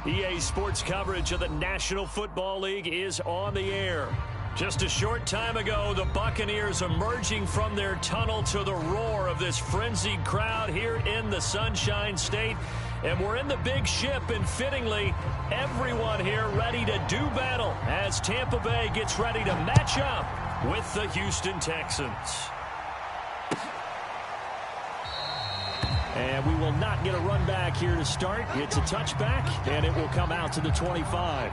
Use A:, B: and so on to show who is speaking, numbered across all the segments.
A: EA Sports coverage of the National Football League is on the air. Just a short time ago, the Buccaneers emerging from their tunnel to the roar of this frenzied crowd here in the Sunshine State. And we're in the big ship, and fittingly, everyone here ready to do battle as Tampa Bay gets ready to match up with the Houston Texans. And we will not get a run back here to start. It's a touchback, and it will come out to the 25.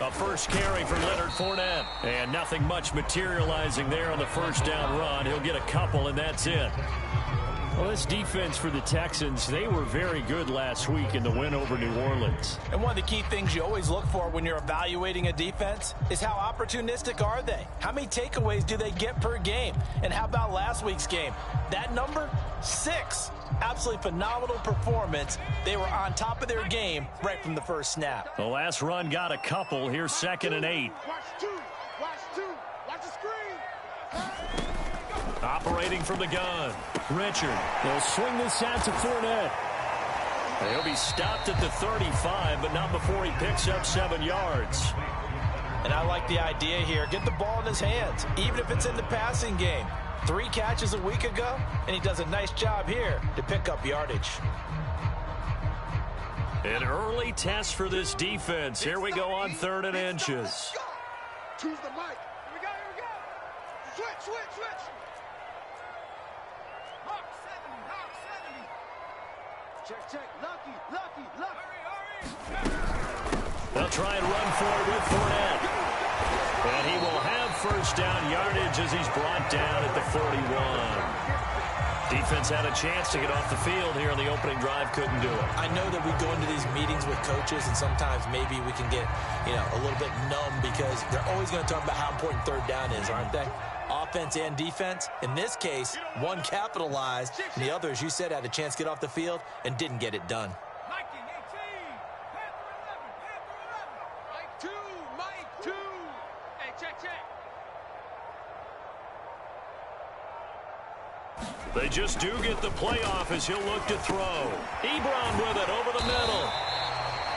A: A first carry for Leonard Fournette. And nothing much materializing there on the first down run. He'll get a couple, and that's it. Well, this defense for the Texans, they were very good last week in the win over New Orleans.
B: And one of the key things you always look for when you're evaluating a defense is how opportunistic are they? How many takeaways do they get per game? And how about last week's game? That number, 6. Absolutely phenomenal performance. They were on top of their game right from the first snap.
A: The last run got a couple. Here's 2nd and 8.
C: Watch the screen.
A: Operating from the gun. Richard. They'll swing this out to Fournette. He'll be stopped at the 35, but not before he picks up 7 yards.
B: And I like the idea here. Get the ball in his hands, even if it's in the passing game. 3 catches a week ago, and he does a nice job here to pick up yardage.
A: An early test for this defense. Here we go on 3rd and inches.
C: Choose the mic. Here we go. Switch. Hawk 70. Check. Lucky. Hurry.
A: They'll try and run for it with Fournette. And he will have first down yardage as he's brought down at the 41. Defense had a chance to get off the field here on the opening drive, couldn't do it.
B: I know that we go into these meetings with coaches, and sometimes maybe we can get, a little bit numb because they're always going to talk about how important 3rd down is, aren't they? Offense and defense. In this case, one capitalized, and the other, as you said, had a chance to get off the field and didn't get it done.
A: They just do get the playoff as he'll look to throw. Ebron with it over the middle.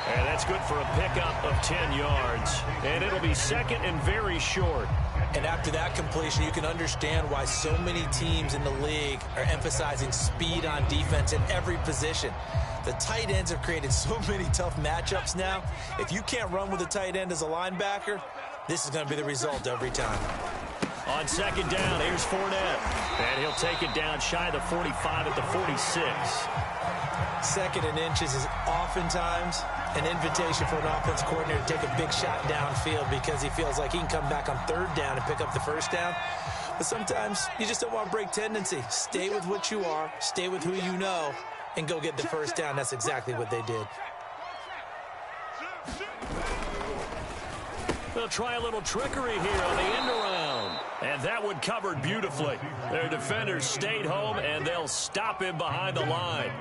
A: And that's good for a pickup of 10 yards. And it'll be 2nd and very short.
B: And after that completion, you can understand why so many teams in the league are emphasizing speed on defense in every position. The tight ends have created so many tough matchups now. If you can't run with a tight end as a linebacker, this is going to be the result every time.
A: On 2nd down, here's Fournette. And he'll take it down shy of the 45 at the 46.
B: 2nd and inches is oftentimes an invitation for an offense coordinator to take a big shot downfield because he feels like he can come back on 3rd down and pick up the first down. But sometimes you just don't want to break tendency. Stay with what you are, stay with who you know, and go get the first down. That's exactly what they did.
A: They'll try a little trickery here on the end around. And that one covered beautifully. Their defenders stayed home, and they'll stop him behind the line.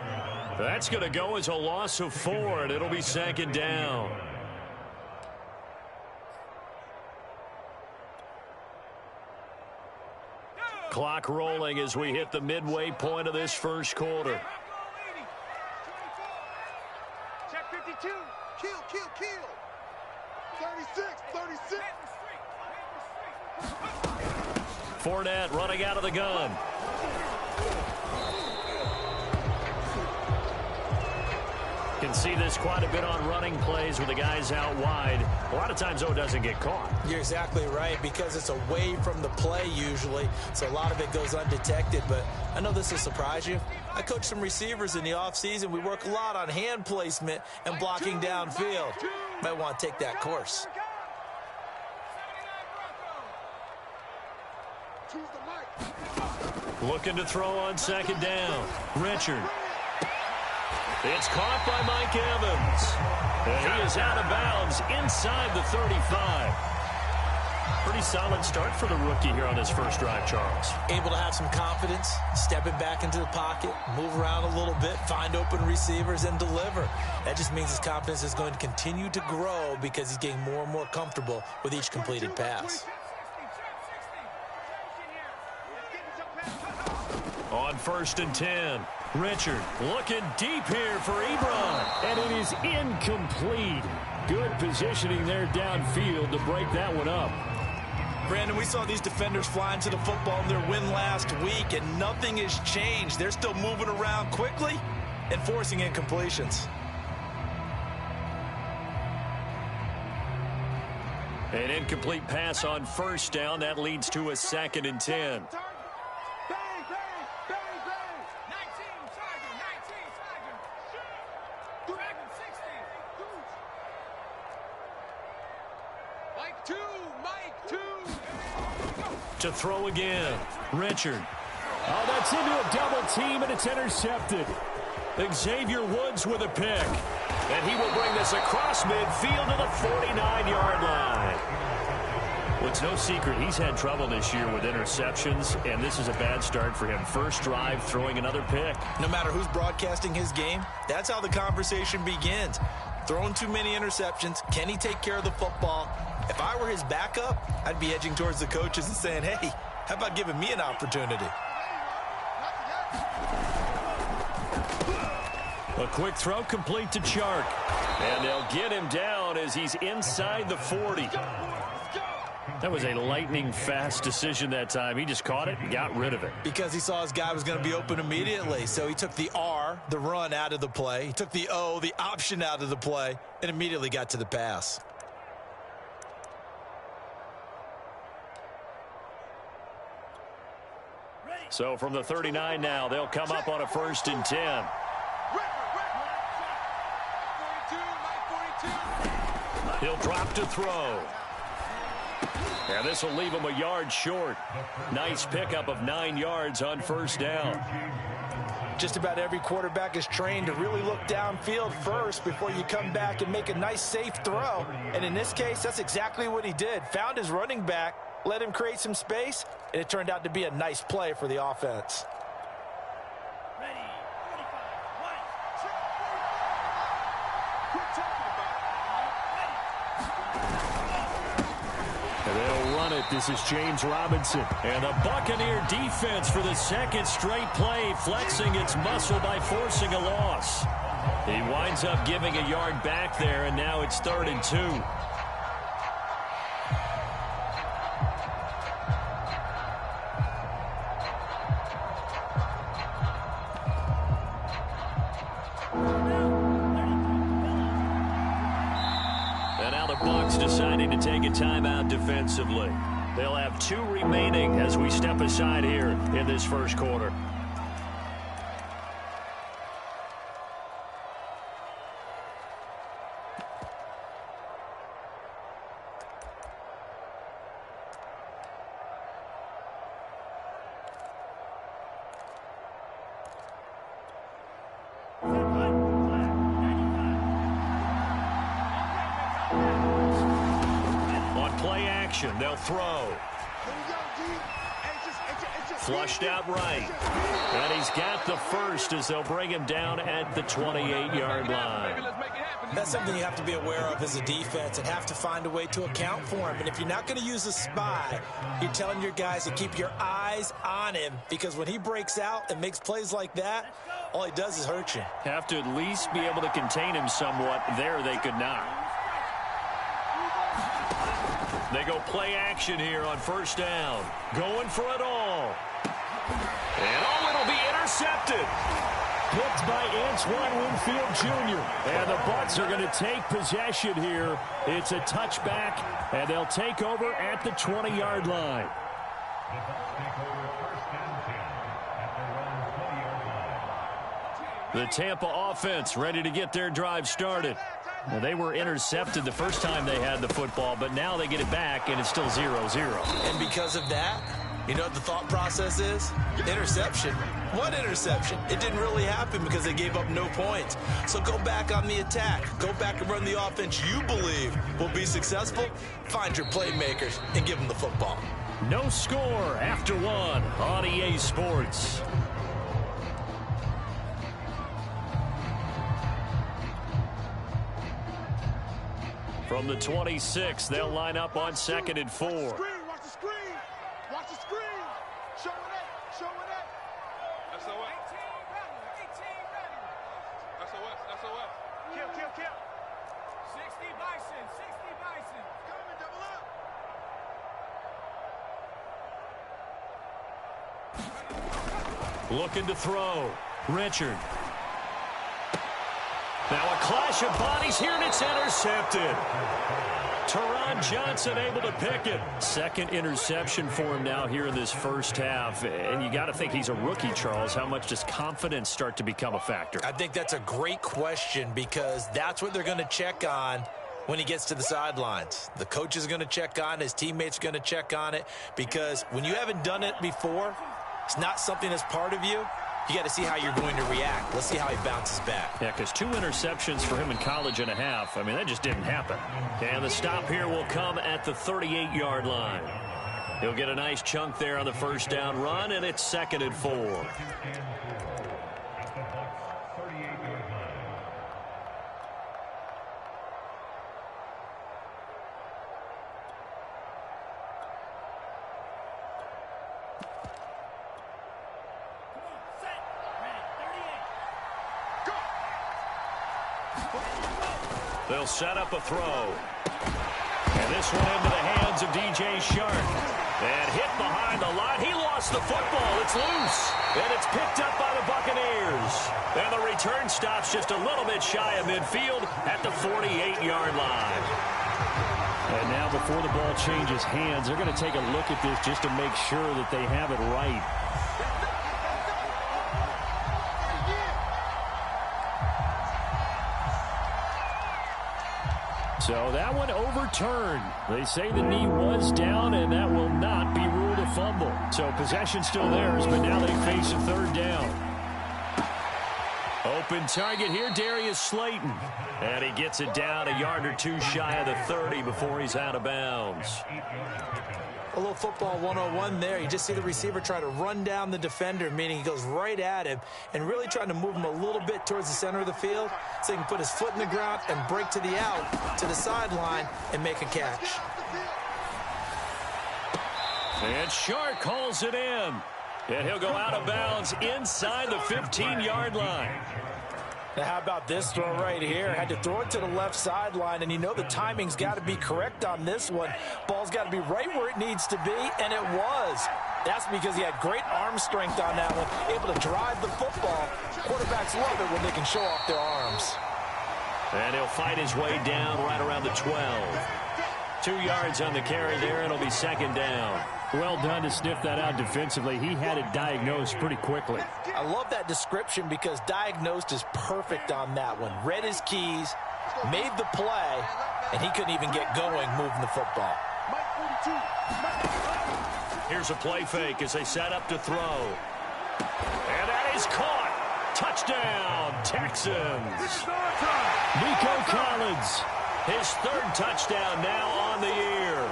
A: That's going to go as a loss of 4, and it'll be 2nd down. Clock rolling as we hit the midway point of this first quarter.
C: Check 52. Kill. 36.
A: Fournette running out of the gun. Can see this quite a bit on running plays with the guys out wide. A lot of times, though, it doesn't get caught.
B: You're exactly right, because it's away from the play usually, so a lot of it goes undetected. But I know this will surprise you. I coach some receivers in the offseason. We work a lot on hand placement and blocking downfield. Might want to take that course.
A: Looking to throw on 2nd down. Richard. It's caught by Mike Evans. And he is out of bounds inside the 35. Pretty solid start for the rookie here on his first drive, Charles.
B: Able to have some confidence, stepping back into the pocket, move around a little bit, find open receivers, and deliver. That just means his confidence is going to continue to grow because he's getting more and more comfortable with each completed pass.
A: On 1st and 10, Richard looking deep here for Ebron.
D: And it is incomplete. Good positioning there downfield to break that one up.
B: Brandon, we saw these defenders flying to the football in their win last week, and nothing has changed. They're still moving around quickly and forcing incompletions.
A: An incomplete pass on 1st down. That leads to a 2nd and 10. To throw again, Richard.
D: Oh, that's into a double team, and it's intercepted.
A: Xavier Woods with a pick. And he will bring this across midfield to the 49-yard line. Well, it's no secret he's had trouble this year with interceptions, and this is a bad start for him. First drive, throwing another pick.
B: No matter who's broadcasting his game, that's how the conversation begins. Throwing too many interceptions. Can he take care of the football? If I were his backup, I'd be edging towards the coaches and saying, hey, how about giving me an opportunity?
A: A quick throw complete to Chark. And they'll get him down as he's inside the 40. That was a lightning-fast decision that time. He just caught it and got rid of it.
B: Because he saw his guy was going to be open immediately. So he took the R, the run, out of the play. He took the O, the option, out of the play, and immediately got to the pass.
A: So from the 39 now, they'll come up on a 1st and 10. He'll drop to throw. And this will leave him a yard short. Nice pickup of 9 yards on 1st down.
B: Just about every quarterback is trained to really look downfield first before you come back and make a nice, safe throw. And in this case, that's exactly what he did. Found his running back, let him create some space, and it turned out to be a nice play for the offense.
A: They'll run it. This is James Robinson. And the Buccaneer defense for the 2nd straight play, flexing its muscle by forcing a loss. He winds up giving a yard back there, and now it's 3rd and 2. Deciding to take a timeout defensively. They'll have 2 remaining as we step aside here in this 1st quarter. They'll throw. Flushed out right. And he's got the first as they'll bring him down at the 28-yard line.
B: That's something you have to be aware of as a defense and have to find a way to account for him. And if you're not going to use a spy, you're telling your guys to keep your eyes on him, because when he breaks out and makes plays like that, all he does is hurt you.
A: Have to at least be able to contain him somewhat. There they could not. They go play action here on 1st down. Going for it all. And it'll be intercepted.
D: Picked by Antoine Winfield Jr.
A: And the Bucs are going to take possession here. It's a touchback, and they'll take over at the 20-yard line. The Tampa offense ready to get their drive started. Well, they were intercepted the first time they had the football, but now they get it back, and it's still 0-0.
B: And because of that, You know what the thought process is? Interception. What interception? It didn't really happen because they gave up no points. So go back on the attack. Go back and run the offense you believe will be successful. Find your playmakers and give them the football.
A: No score after one on EA Sports. From the 26, they'll line up on 2nd and 4.
C: Watch the screen. Watch the screen. Show it. SOS. 18 ready. SOS. Kill. 60 Bison. Coming, double up.
A: Looking to throw. Richard. Now a clash of bodies here, and it's intercepted. Teron Johnson able to pick it. Second interception for him now here in this first half. And you got to think he's a rookie, Charles. How much does confidence start to become a factor?
B: I think that's a great question because that's what they're going to check on when he gets to the sidelines. The coach is going to check on it. His teammates are going to check on it because when you haven't done it before, it's not something that's part of you. You got to see how you're going to react. Let's see how he bounces back.
A: Yeah, because 2 interceptions for him in college and a half. I mean, that just didn't happen. And the stop here will come at the 38-yard line. He'll get a nice chunk there on the first down run, and it's 2nd and 4. They'll set up a throw. And this one into the hands of DJ Shark. And hit behind the line. He lost the football. It's loose. And it's picked up by the Buccaneers. And the return stops just a little bit shy of midfield at the 48-yard line.
D: And now before the ball changes hands, they're going to take a look at this just to make sure that they have it right. So that one overturned. They say the knee was down, and that will not be ruled a fumble. So possession still theirs, but now they face a third down. Open target here, Darius Slayton. And he gets it down a yard or two shy of the 30 before he's out of bounds.
B: A little football 101 there. You just see the receiver try to run down the defender, meaning he goes right at him and really trying to move him a little bit towards the center of the field so he can put his foot in the ground and break to the out, to the sideline, and make a catch.
A: And Shark calls it in. And he'll go out of bounds inside the 15-yard line.
B: Now, how about this throw right here? Had to throw it to the left sideline, and you know the timing's got to be correct on this one. Ball's got to be right where it needs to be, and it was. That's because he had great arm strength on that one, able to drive the football. Quarterbacks love it when they can show off their arms.
A: And he'll fight his way down right around the 12. 2 yards on the carry there. It'll be 2nd down.
D: Well done to sniff that out defensively. He had it diagnosed pretty quickly.
B: I love that description because diagnosed is perfect on that one. Read his keys, made the play, and he couldn't even get going moving the football.
A: Here's a play fake as they set up to throw. And that is caught. Touchdown, Texans.
D: Nico Collins.
A: His 3rd touchdown now on the year,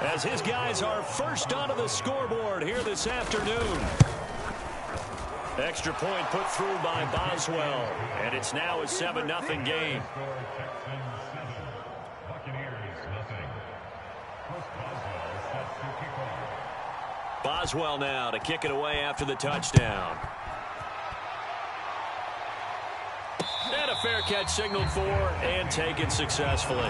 A: as his guys are first onto the scoreboard here this afternoon. Extra point put through by Boswell, and it's now a 7-0 game. Boswell now to kick it away after the touchdown. And a fair catch signaled for and taken successfully.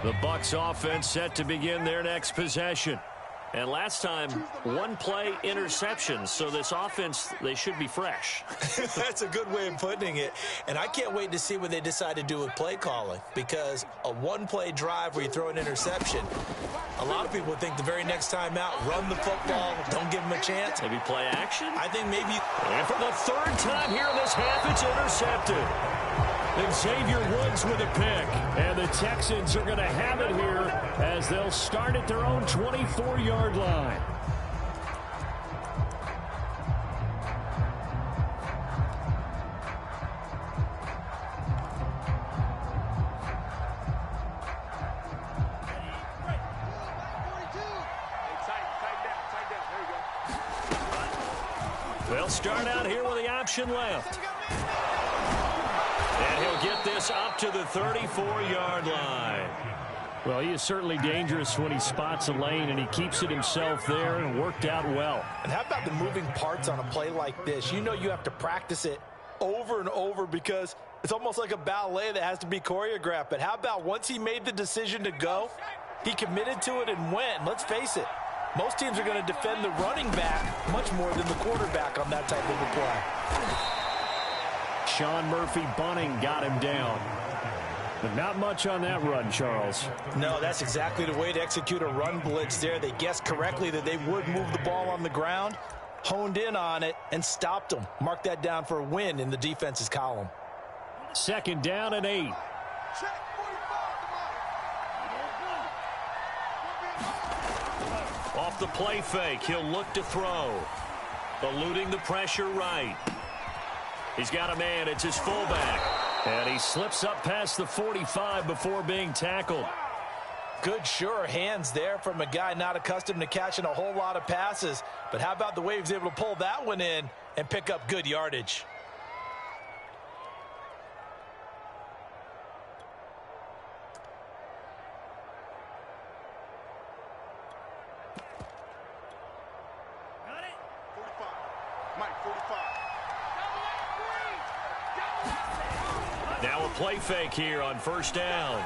A: The Bucs offense set to begin their next possession. And last time, one play interception. So this offense, they should be fresh.
B: That's a good way of putting it. And I can't wait to see what they decide to do with play calling, because a one-play drive where you throw an interception, a lot of people think the very next time out, run the football, don't give them a chance.
A: Maybe play action?
B: I think maybe.
A: And for the third time here in this half, it's intercepted. And Xavier Woods with a pick. And the Texans are going to have it here as they'll start at their own 24-yard line. They'll start out here with the option left. And he'll get this up to the 34-yard line. Well, he is certainly dangerous when he spots a lane, and he keeps it himself there and worked out well.
B: And how about the moving parts on a play like this? You know you have to practice it over and over because it's almost like a ballet that has to be choreographed. But how about once he made the decision to go, he committed to it and went. And let's face it, most teams are going to defend the running back much more than the quarterback on that type of a play.
D: Sean Murphy Bunning got him down. But not much on that run, Charles.
B: No, that's exactly the way to execute a run blitz there. They guessed correctly that they would move the ball on the ground, honed in on it, and stopped them. Mark that down for a win in the defense's column.
D: 2nd down and 8.
A: Off the play fake, he'll look to throw. Eluding the pressure right. He's got a man, it's his fullback. And he slips up past the 45 before being tackled.
B: Good, sure hands there from a guy not accustomed to catching a whole lot of passes. But how about the way he was able to pull that one in and pick up good yardage?
A: Now a play fake here on 1st down.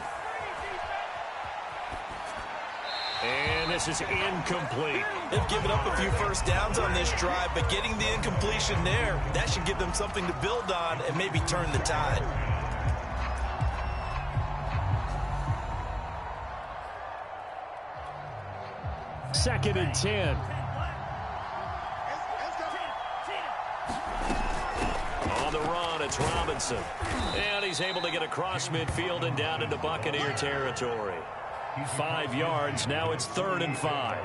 A: And this is incomplete.
B: They've given up a few first downs on this drive, but getting the incompletion there, that should give them something to build on and maybe turn the tide.
D: Second and 10.
A: On the run, it's Robinson. And he's able to get across midfield and down into Buccaneer territory. 5 yards, now it's 3rd and 5.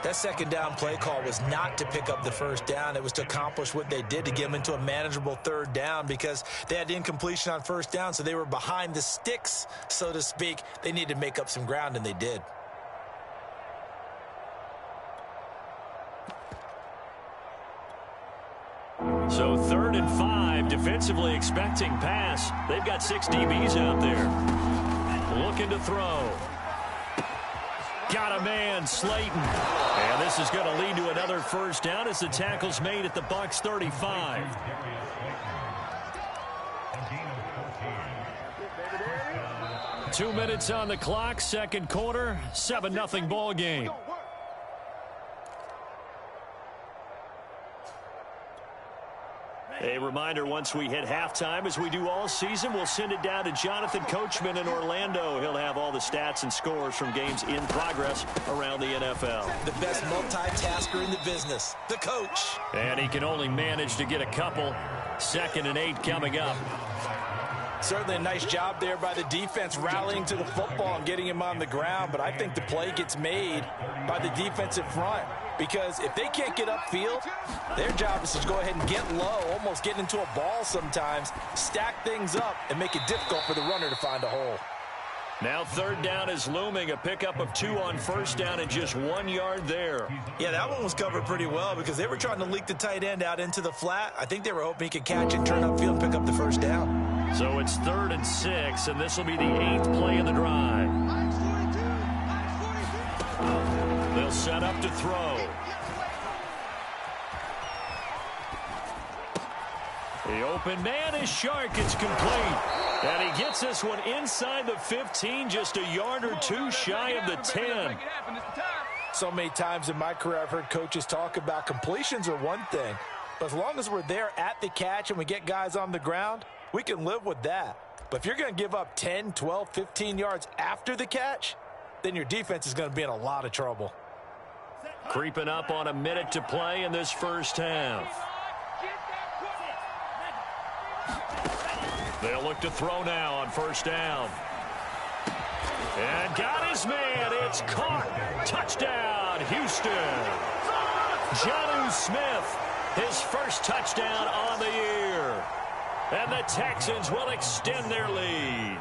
B: That 2nd down play call was not to pick up the 1st down. It was to accomplish what they did to get them into a manageable 3rd down because they had incompletion on 1st down, so they were behind the sticks, so to speak. They needed to make up some ground, and they did.
A: So 3rd and 5, defensively expecting pass. They've got 6 DBs out there. Looking to throw. Got a man, Slayton. And this is going to lead to another 1st down as the tackle's made at the Bucs 35. Two minutes on the clock, 2nd quarter, 7-0 ball game. A reminder, once we hit halftime, as we do all season, we'll send it down to Jonathan Coachman in Orlando. He'll have all the stats and scores from games in progress around the NFL.
B: The best multitasker in the business, the coach.
A: And he can only manage to get a couple. 2nd and 8 coming up.
B: Certainly a nice job there by the defense rallying to the football and getting him on the ground, but I think the play gets made by the defensive front. Because if they can't get upfield, their job is to go ahead and get low, almost get into a ball sometimes, stack things up, and make it difficult for the runner to find a hole.
A: Now 3rd down is looming, a pickup of 2 on 1st down and just 1 yard there.
B: Yeah, that one was covered pretty well because they were trying to leak the tight end out into the flat. I think they were hoping he could catch it, turn upfield, and pick up the 1st down.
A: So it's 3rd and 6, and this will be the 8th play of the drive. They'll set up to throw. The open man is Shark. It's complete. And he gets this one inside the 15, just a yard or two shy of the 10.
B: so many times in my career I've heard coaches talk about completions are one thing, but as long as we're there at the catch and we get guys on the ground, we can live with that. But if you're going to give up 10, 12, 15 yards after the catch, then your defense is going to be in a lot of trouble.
A: Creeping up on a minute to play in this first half. They'll look to throw now on first down. And got his man. It's caught. Touchdown, Houston. Jonnu Smith, his first touchdown on the year. And the Texans will extend their lead.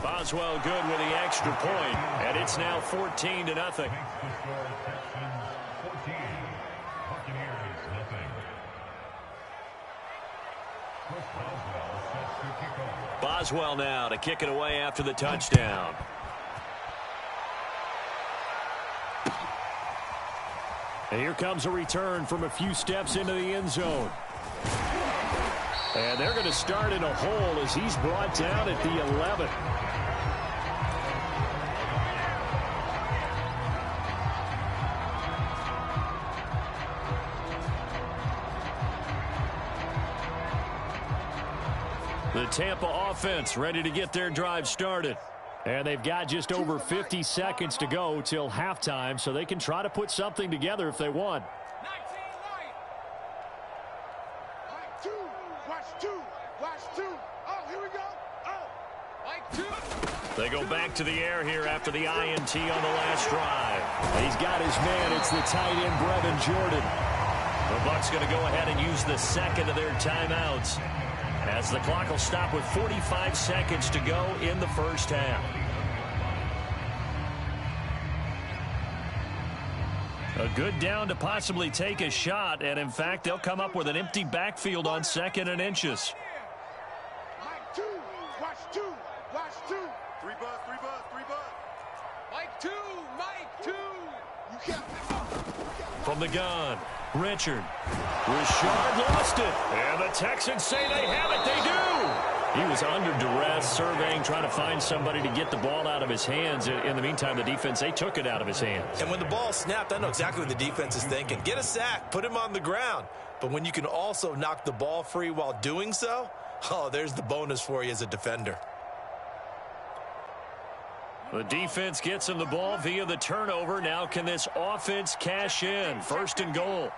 A: Boswell good with the extra point, and it's now 14-0. Boswell now to kick it away after the touchdown. And here comes a return from a few steps into the end zone. And they're going to start in a hole as he's brought down at the 11. The Tampa offense ready to get their drive started. And they've got just over 50 seconds to go till halftime, so they can try to put something together if they want. They go back to the air here after the INT on the last drive. He's got his man. It's the tight end, Brevin Jordan. The Bucs going to go ahead and use the second of their timeouts, as the clock will stop with 45 seconds to go in the first half. A good down to possibly take a shot, and in fact, they'll come up with an empty backfield on 2nd and inches.
C: Mike 2, watch 2, watch 2. 3 bus, 3 bus, 3 bus. Mike 2, Mike 2. You can't.
A: From the gun, Richard. Richard lost it. And the Texans say they have it. They do. He was under duress, surveying, trying to find somebody to get the ball out of his hands. In the meantime, the defense, they took it out of his hands.
B: And when the ball snapped, I know exactly what the defense is thinking. Get a sack, put him on the ground. But when you can also knock the ball free while doing so, oh, there's the bonus for you as a defender.
A: The defense gets him the ball via the turnover. Now can this offense cash in? 1st and goal.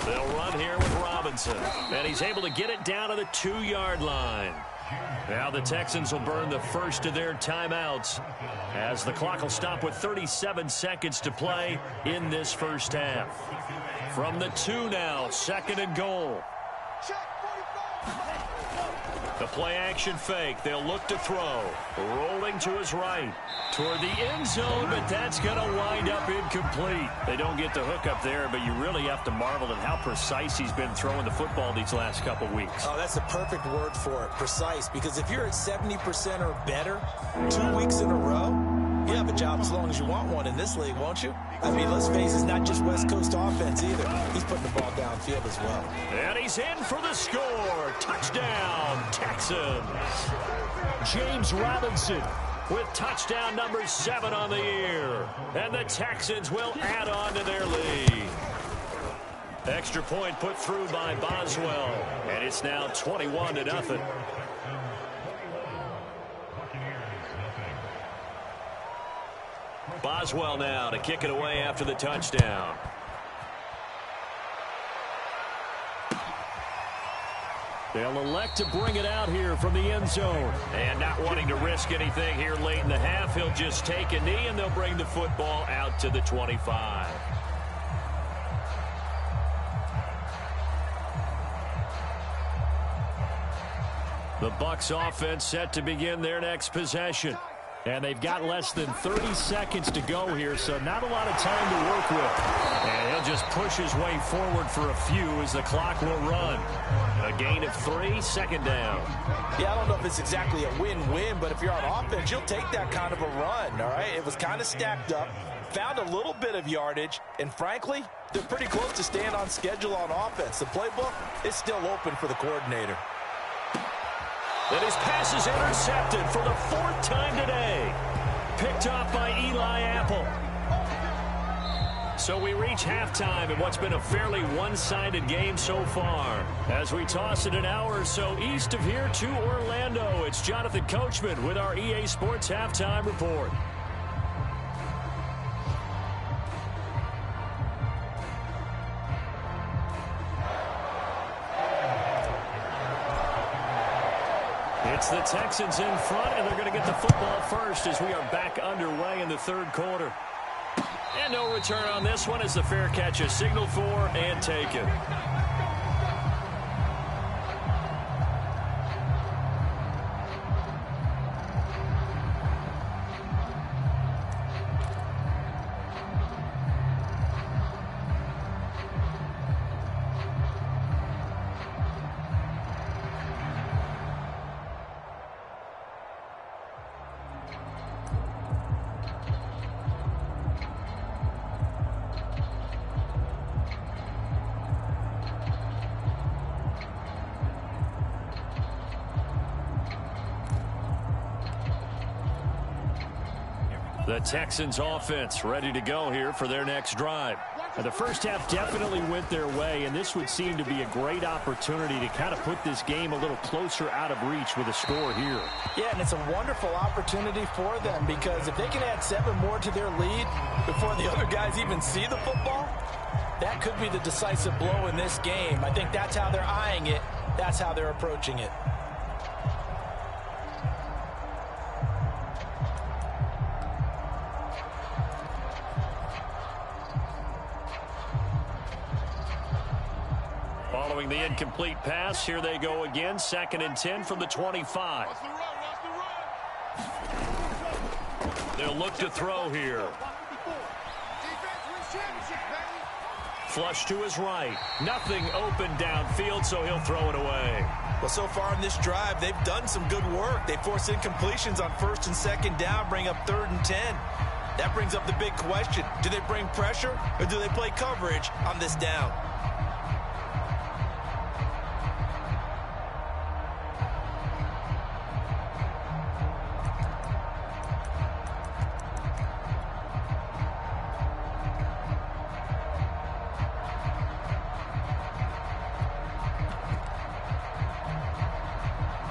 A: They'll run here with Robinson. And he's able to get it down to the 2-yard line. Now the Texans will burn the first of their timeouts, as the clock will stop with 37 seconds to play in this first half. From the 2 now, 2nd and goal. The play action fake. They'll look to throw. Rolling to his right. Toward the end zone, but that's going to wind up incomplete. They don't get the hook up there, but you really have to marvel at how precise he's been throwing the football these last couple weeks.
B: Oh, that's the perfect word for it, precise. Because if you're at 70% or better 2 weeks in a row, you have a job as long as you want one in this league, won't you? I mean, let's face it, it's not just West Coast offense either. He's putting the ball downfield as well.
A: And he's in for the score. Touchdown, Texans. James Robinson with touchdown number 7 on the year. And the Texans will add on to their lead. Extra point put through by Boswell. And it's now 21-0. Boswell now to kick it away after the touchdown. They'll elect to bring it out here from the end zone. And not wanting to risk anything here late in the half, he'll just take a knee, and they'll bring the football out to the 25. The Bucs offense set to begin their next possession. And they've got less than 30 seconds to go here, so not a lot of time to work with. And he'll just push his way forward for a few as the clock will run. A gain of 3, 2nd down.
B: Yeah, I don't know if it's exactly a win-win, but if you're on offense, you'll take that kind of a run, all right? It was kind of stacked up, found a little bit of yardage, and frankly, they're pretty close to staying on schedule on offense. The playbook is still open for the coordinator.
A: And his pass is intercepted for the 4th time today. Picked off by Eli Apple. So we reach halftime in what's been a fairly one-sided game so far. As we toss it an hour or so east of here to Orlando, it's Jonathan Coachman with our EA Sports Halftime Report. It's the Texans in front, and they're going to get the football first as we are back underway in the 3rd quarter. And no return on this one as the fair catch is signaled for and taken. The Texans offense ready to go here for their next drive.
D: The first half definitely went their way, and this would seem to be a great opportunity to kind of put this game a little closer out of reach with a score here.
B: Yeah, and it's a wonderful opportunity for them because if they can add 7 more to their lead before the other guys even see the football, that could be the decisive blow in this game. I think that's how they're eyeing it. That's how they're approaching it.
A: Following the incomplete pass, here they go again. 2nd and 10 from the 25. They'll look to throw here. Flush to his right. Nothing open downfield, so he'll throw it away.
B: Well, so far in this drive, they've done some good work. They forced incompletions on 1st and 2nd down, bring up 3rd and 10. That brings up the big question. Do they bring pressure or do they play coverage on this down?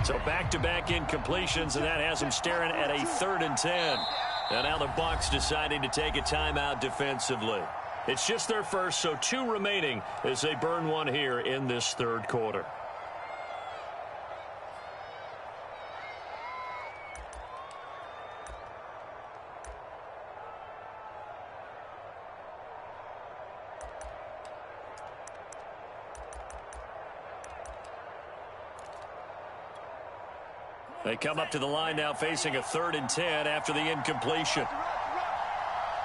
A: So back-to-back incompletions, and that has them staring at a 3rd and 10. And now the Bucs deciding to take a timeout defensively. It's just their first, so 2 remaining as they burn one here in this 3rd quarter. They come up to the line now facing a 3rd and 10 after the incompletion.
C: 45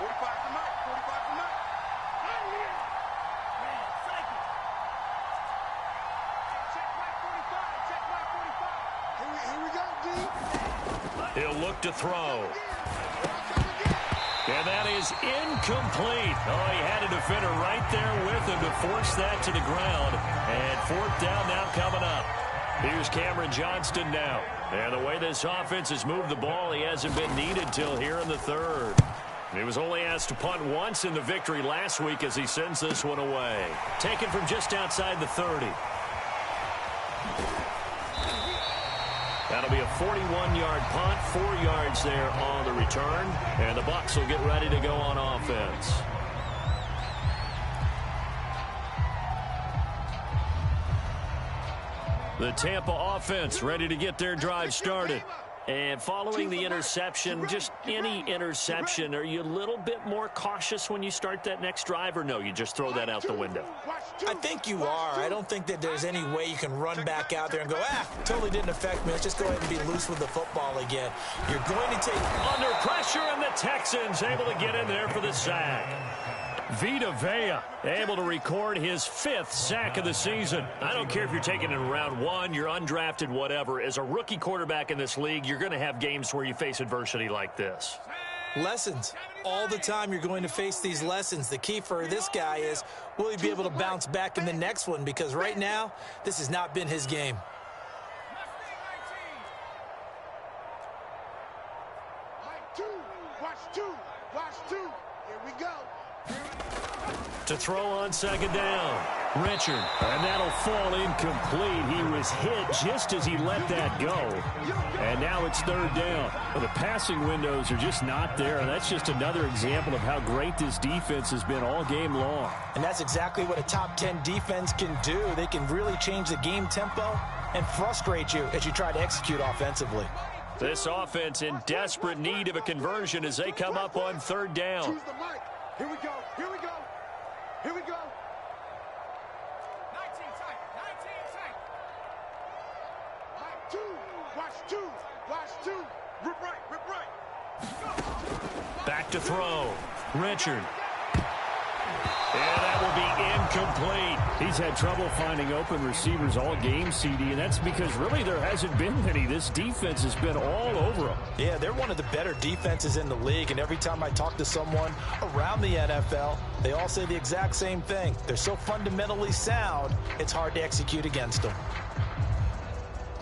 C: to Mike, 45 to Mike. Check Mike 45, check Mike 45. Here we go, D.
A: He'll look to throw. And that is incomplete. Oh, he had a defender right there with him to force that to the ground. And 4th down now coming up. Here's Cameron Johnston now. And the way this offense has moved the ball, he hasn't been needed till here in the 3rd. He was only asked to punt once in the victory last week as he sends this one away. Taken from just outside the 30. That'll be a 41-yard punt, 4 yards there on the return. And the Bucs will get ready to go on offense. The Tampa offense ready to get their drive started. And following the interception, just any interception, are you a little bit more cautious when you start that next drive, or no, you just throw that out the window?
B: I think you are. I don't think that there's any way you can run back out there and go, totally didn't affect me. Let's just go ahead and be loose with the football again. You're going to take...
A: Under pressure, and the Texans able to get in there for the sack. Vita Vea able to record his 5th sack of the season. I don't care if you're taking it in round 1, you're undrafted, whatever. As a rookie quarterback in this league, you're going to have games where you face adversity like this.
B: Lessons. All the time you're going to face these lessons. The key for this guy is, will he be able to bounce back in the next one? Because right now, this has not been his game.
C: two, watch two, watch two. Here we go.
A: To throw on second down. Richard. And that'll fall incomplete. He was hit just as he let that go. And now it's third down. Well, the passing windows are just not there. And that's just another example of how great this defense has been all game long.
B: And that's exactly what a top 10 defense can do. They can really change the game tempo and frustrate you as you try to execute offensively.
A: This offense in desperate need of a conversion as they come up on third down.
C: Choose the mic. Here we go. Here we go. Here we go. 19 tight. 19 tight. Mic two. Watch two. Watch two. Rip right. Rip right.
A: Back to throw. Richard. And that will be incomplete.
D: He's had trouble finding open receivers all game, CD, and that's because really there hasn't been many. This defense has been all over them.
B: Yeah, they're one of the better defenses in the league, and every time I talk to someone around the NFL, they all say the exact same thing. They're so fundamentally sound, it's hard to execute against them.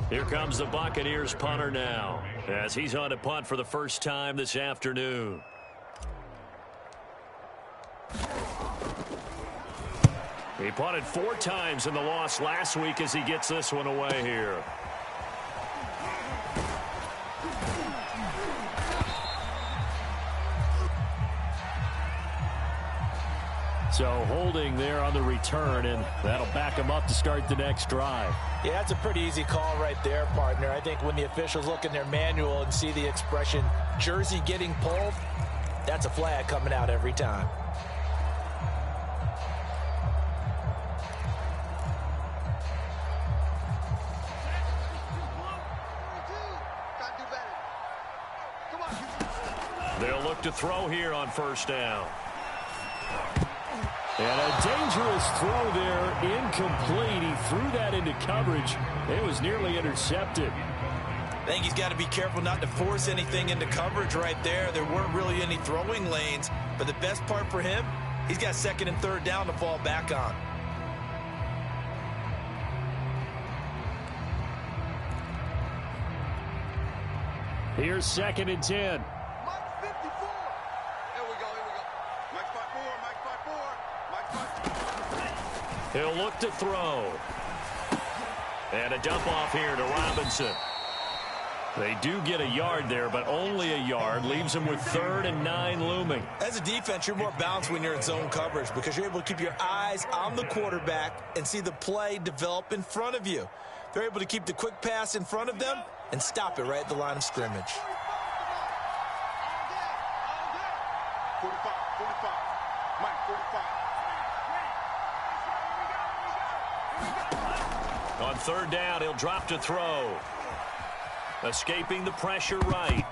A: Here comes the Buccaneers punter now, as he's on to punt for the first time this afternoon. He punted 4 times in the loss last week as he gets this one away here.
D: So holding there on the return, and that'll back him up to start the next drive.
B: Yeah, that's a pretty easy call right there, partner. I think when the officials look in their manual and see the expression jersey getting pulled, that's a flag coming out every time.
A: They'll look to throw here on first down.
D: And a dangerous throw there, incomplete. He threw that into coverage. It was nearly intercepted.
B: I think he's got to be careful not to force anything into coverage right there. There weren't really any throwing lanes, but the best part for him, he's got second and third down to fall back on.
D: Here's second and 10.
C: Mike 54. Here we go. Here we go. Mike 54. Mike 54. Mike 54.
A: He'll look to throw. And a dump off here to Robinson. They do get a yard there, but only a yard. Leaves them with 3rd and 9 looming.
B: As a defense, you're more balanced when you're in zone coverage because you're able to keep your eyes on the quarterback and see the play develop in front of you. They're able to keep the quick pass in front of them and stop it right at the line of scrimmage.
C: 45. 45. Mike 45.
A: On third down, he'll drop to throw. Escaping the pressure right.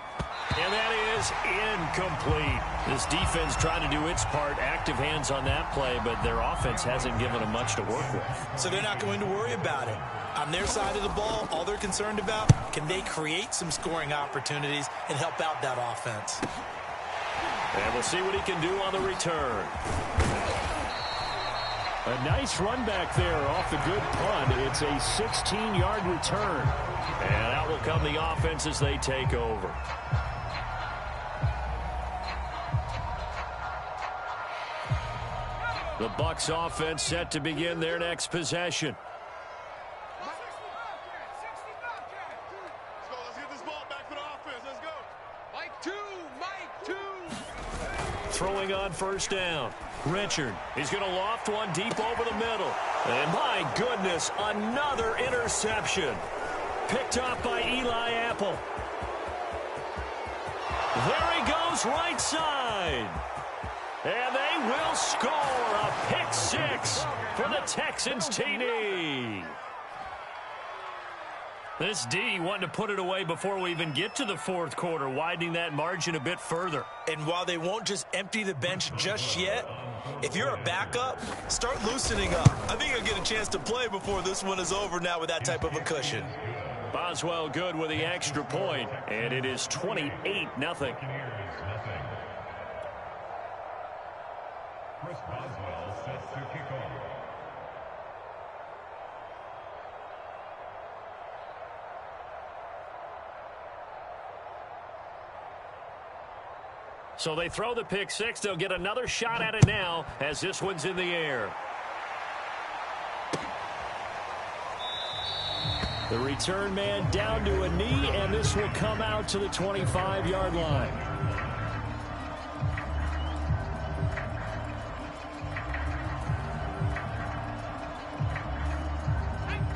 A: And that is incomplete. This defense trying to do its part. Active hands on that play, but their offense hasn't given them much to work with.
B: So they're not going to worry about it. On their side of the ball, all they're concerned about, can they create some scoring opportunities and help out that offense?
A: And we'll see what he can do on the return.
D: A nice run back there off the good punt. It's a 16-yard return.
A: And out will come the offense as they take over. The Bucs offense set to begin their next possession.
C: Let's get this ball back for the offense. Let's go. Mike 2. Mike 2.
A: Throwing on first down. Richard, he's going to loft one deep over the middle. And my goodness, another interception. Picked off by Eli Apple. There he goes right side. And they will score a pick 6 for the Texans TD. This D wanting to put it away before we even get to the fourth quarter, widening that margin a bit further.
B: And while they won't just empty the bench just yet, if you're a backup, start loosening up. I think you'll get a chance to play before this one is over now with that type of a cushion.
A: Boswell good with the extra point, and it is 28-0.
E: Chris Boswell sets to kick off.
A: So they throw the pick six. They'll get another shot at it now as this one's in the air.
D: The return man down to a knee, and this will come out to the 25-yard line.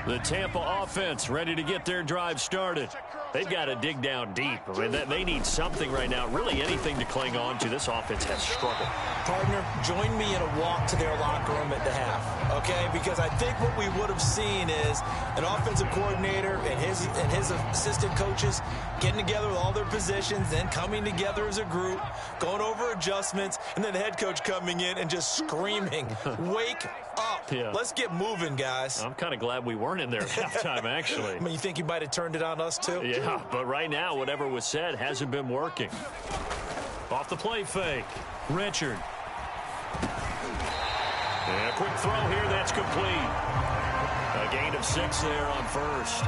D: The Tampa offense ready to get their drive started. They've got to dig down deep. I mean, they need something right now, really anything to cling on to. This offense has struggled.
B: Partner, join me in a walk to their locker room at the half, okay? Because I think what we would have seen is an offensive coordinator and his assistant coaches getting together with all their positions, then coming together as a group, going over adjustments, and then the head coach coming in and just screaming, wake up.
A: Yeah.
B: Let's get moving, guys.
A: I'm kind of glad we weren't in there at halftime, actually.
B: I mean, you think he might have turned it on us, too?
A: Yeah, but right now, whatever was said hasn't been working. Off the play fake. Richard. And a quick throw here, that's complete. A gain of 6 there on first.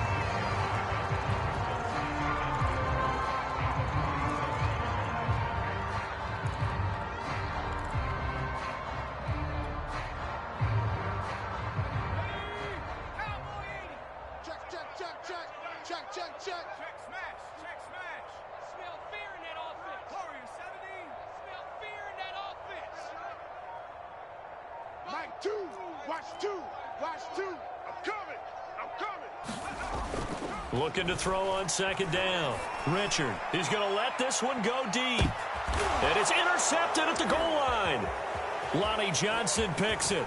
C: Check, smash. Smell fear in that offense. Warrior 17. Smell fear in that offense. Mike 2, watch 2, watch 2. I'm coming.
A: Looking to throw on second down. Richard, he's going to let this one go deep. And it's intercepted at the goal line. Lonnie Johnson picks it.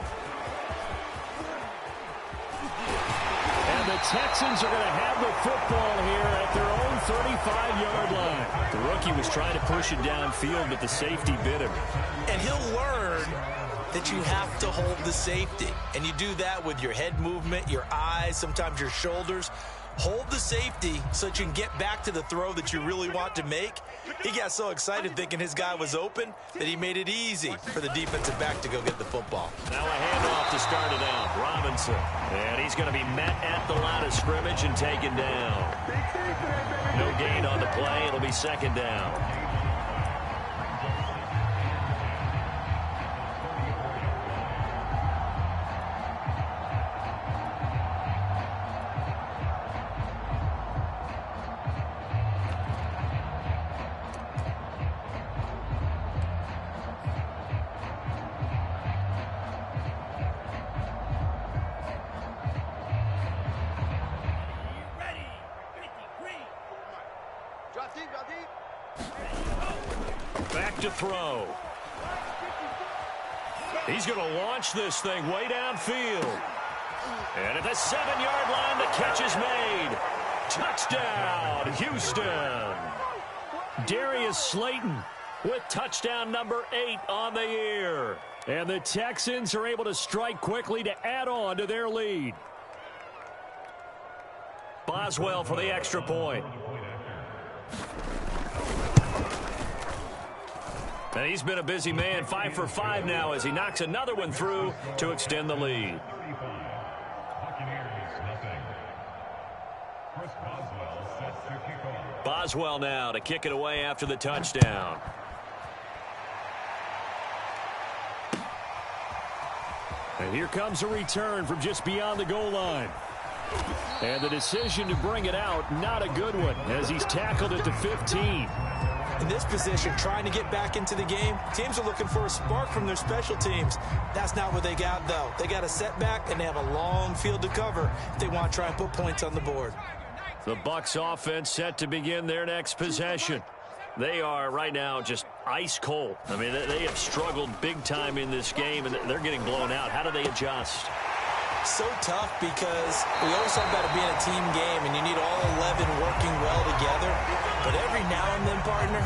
D: And the Texans are going to have the football here at their own 35-yard line.
A: The rookie was trying to push it downfield, but the safety bit him.
B: And he'll learn that you have to hold the safety. And you do that with your head movement, your eyes, sometimes your shoulders. Hold the safety so that you can get back to the throw that you really want to make. He got so excited thinking his guy was open that he made it easy for the defensive back to go get the football.
A: Now a handoff to start it out. Robinson. And he's going to be met at the line of scrimmage and taken down. No gain on the play. It'll be second down. Back to throw. He's going to launch this thing way downfield. And at the 7-yard line, the catch is made. Touchdown, Houston.
D: Darius Slayton with touchdown number 8 on the year. And the Texans are able to strike quickly to add on to their lead.
A: Boswell for the extra point. And he's been a busy man, 5 for 5 now as he knocks another one through to extend the lead. Boswell now to kick it away after the touchdown.
D: And here comes a return from just beyond the goal line. And the decision to bring it out, not a good one, as he's tackled at the 15.
B: In this position, trying to get back into the game, teams are looking for a spark from their special teams. That's not what they got, though. They got a setback, and they have a long field to cover if they want to try and put points on the board.
A: The Bucs offense set to begin their next possession. They are right now just ice cold. I mean, they have struggled big time in this game, and they're getting blown out. How do they adjust?
B: So tough because we always talk about it being a team game, and you need all 11 working well together. But every now and then, partner,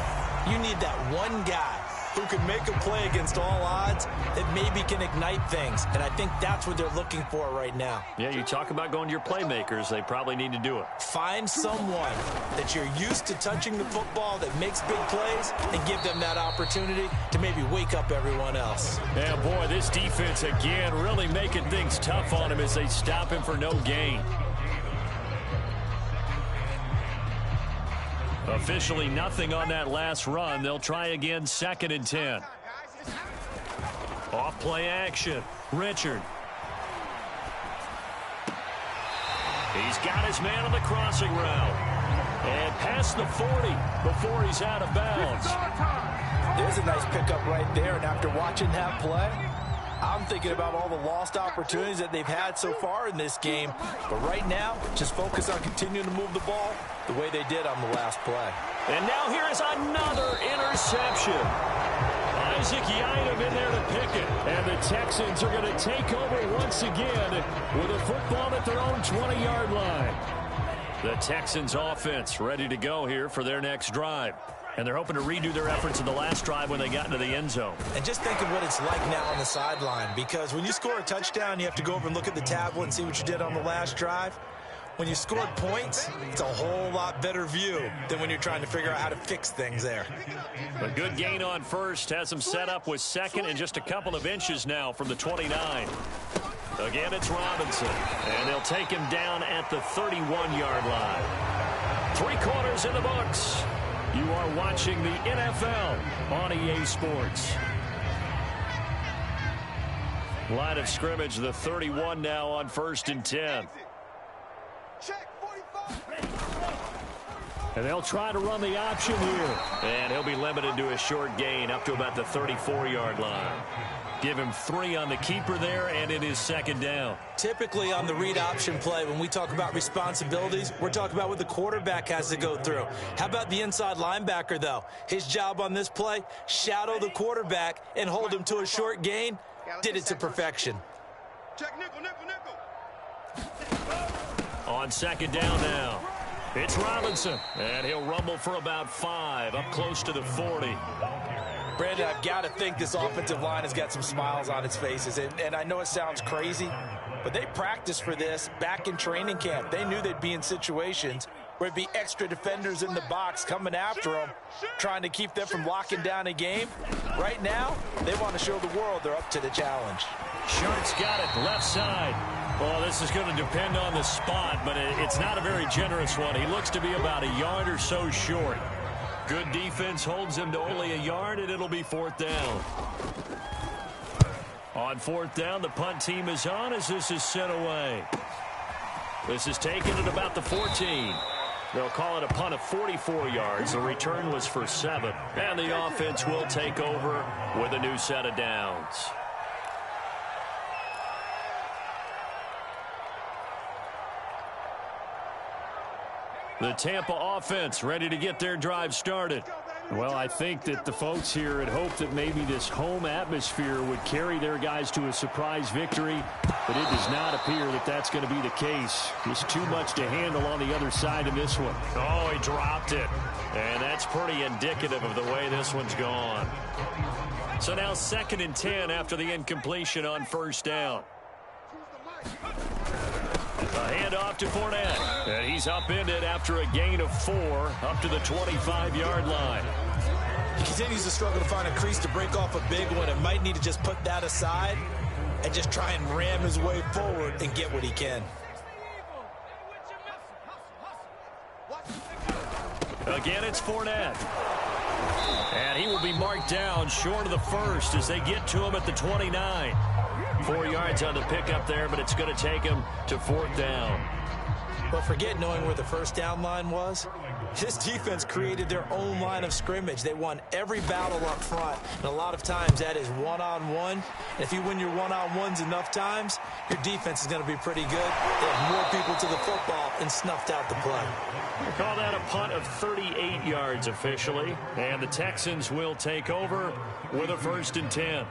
B: you need that one guy who can make a play against all odds that maybe can ignite things. And I think that's what they're looking for right now.
A: Yeah, you talk about going to your playmakers. They probably need to do it.
B: Find someone that you're used to touching the football that makes big plays and give them that opportunity to maybe wake up everyone else.
D: Yeah, boy, this defense again really making things tough on him as they stop him for no gain.
A: Officially nothing on that last run. They'll try again, 2nd and 10. Off play action. Richard. He's got his man on the crossing route. And past the 40 before he's out of bounds.
B: There's a nice pickup right there, and after watching that play, I'm thinking about all the lost opportunities that they've had so far in this game. But right now, just focus on continuing to move the ball the way they did on the last play.
A: And now here is another interception. Isaac Yiadom in there to pick it. And the Texans are going to take over once again with a football at their own 20-yard line. The Texans offense ready to go here for their next drive. And they're hoping to redo their efforts in the last drive when they got into the end zone.
B: And just think of what it's like now on the sideline, because when you score a touchdown, you have to go over and look at the tablet and see what you did on the last drive. When you scored points, it's a whole lot better view than when you're trying to figure out how to fix things there.
A: A good gain on first has them set up with 2nd and just a couple of inches now from the 29. Again, it's Robinson, and they'll take him down at the 31-yard line. 3 quarters in the books. You are watching the NFL on EA Sports. Line of scrimmage, the 31 now on 1st and 10. And they'll try to run the option here. And he'll be limited to a short gain up to about the 34-yard line. Give him 3 on the keeper there, and it is 2nd down.
B: Typically on the read option play, when we talk about responsibilities, we're talking about what the quarterback has to go through. How about the inside linebacker, though? His job on this play, shadow the quarterback and hold him to a short gain. Did it to perfection.
C: Check nickel, nickel, nickel.
A: On 2nd down now. It's Robinson, and he'll rumble for about 5, up close to the 40.
B: Brandon, I've got to think this offensive line has got some smiles on its faces. And I know it sounds crazy, but they practiced for this back in training camp. They knew they'd be in situations where it'd be extra defenders in the box coming after them, trying to keep them from locking down a game. Right now, they want to show the world they're up to the challenge.
A: Shart's got it left side. Well, this is going to depend on the spot, but it's not a very generous one. He looks to be about a yard or so short. Good defense holds him to only a yard, and it'll be 4th down. On 4th down, the punt team is on as this is sent away. This is taken at about the 14. They'll call it a punt of 44 yards. The return was for 7. And the offense will take over with a new set of downs. The Tampa offense ready to get their drive started.
D: Well, I think that the folks here had hoped that maybe this home atmosphere would carry their guys to a surprise victory, but it does not appear that that's going to be the case. Just too much to handle on the other side in this one.
A: Oh, he dropped it. And that's pretty indicative of the way this one's gone. So now 2nd and 10 after the incompletion on 1st down. A handoff to Fournette. And he's upended after a gain of 4 up to the 25-yard line.
B: He continues to struggle to find a crease to break off a big one and might need to just put that aside and just try and ram his way forward and get what he can.
A: Again, it's Fournette. And he will be marked down short of the 1st as they get to him at the 29. 4 yards on the pickup there, but it's going to take him to 4th down.
B: But forget knowing where the 1st down line was. This defense created their own line of scrimmage. They won every battle up front, and a lot of times that is one-on-one. And if you win your one-on-ones enough times, your defense is going to be pretty good. They have more people to the football and snuffed out the play.
A: We'll call that a punt of 38 yards officially, and the Texans will take over with a 1st and 10.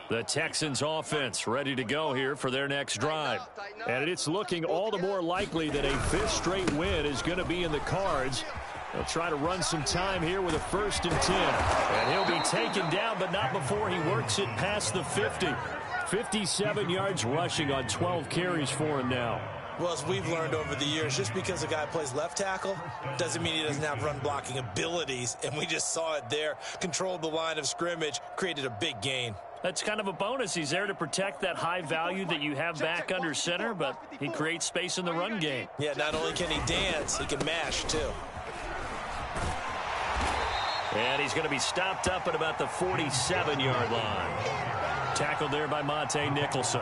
A: The Texans offense ready to go here for their next drive.
D: And it's looking all the more likely that a 5th straight win is going to be in the cards. They'll try to run some time here with a 1st and 10.
A: And he'll be taken down, but not before he works it past the 50.
D: 57 yards rushing on 12 carries for him now.
B: Well, as we've learned over the years, just because a guy plays left tackle doesn't mean he doesn't have run blocking abilities. And we just saw it there. Controlled the line of scrimmage, created a big gain.
A: That's kind of a bonus. He's there to protect that high value that you have back under center, but he creates space in the run game.
B: Yeah, not only can he dance, he can mash, too.
A: And he's going to be stopped up at about the 47-yard line. Tackled there by Monte Nicholson.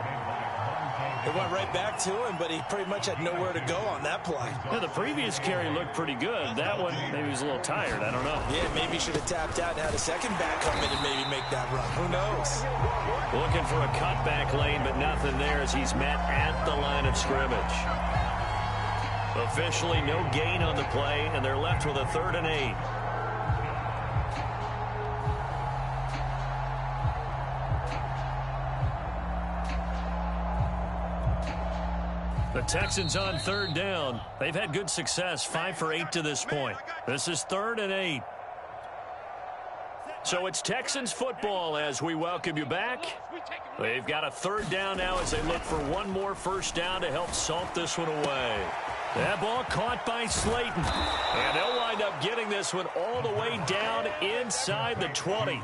B: It went right back to him, but he pretty much had nowhere to go on that play.
A: Yeah, the previous carry looked pretty good. That one, maybe he was a little tired. I don't know.
B: Yeah, maybe he should have tapped out and had a second back come in and maybe make that run. Who knows?
A: Looking for a cutback lane, but nothing there as he's met at the line of scrimmage. Officially no gain on the play, and they're left with a 3rd and 8. The Texans on 3rd down. They've had good success, 5 for 8 to this point. This is 3rd and 8. So it's Texans football as we welcome you back. They've got a 3rd down now as they look for one more first down to help salt this one away. That ball caught by Slayton. And they'll wind up getting this one all the way down inside the 20.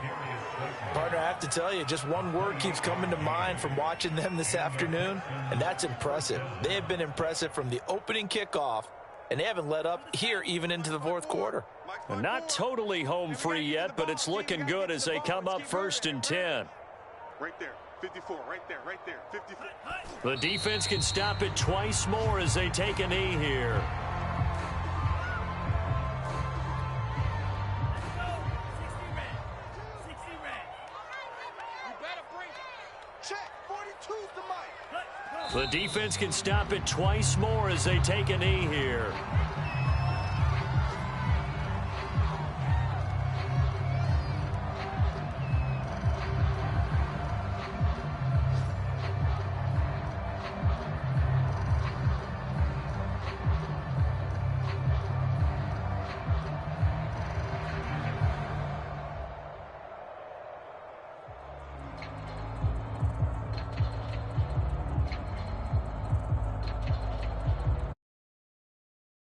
B: Partner, I have to tell you, just one word keeps coming to mind from watching them this afternoon, and that's impressive. They have been impressive from the opening kickoff, and they haven't let up here even into the 4th quarter.
A: Not totally home free yet, but it's looking good as they come up 1st and 10.
C: Right there, 54, right there, 54.
A: The defense can stop it twice more as they take a knee here. The defense can stop it twice more as they take a knee here.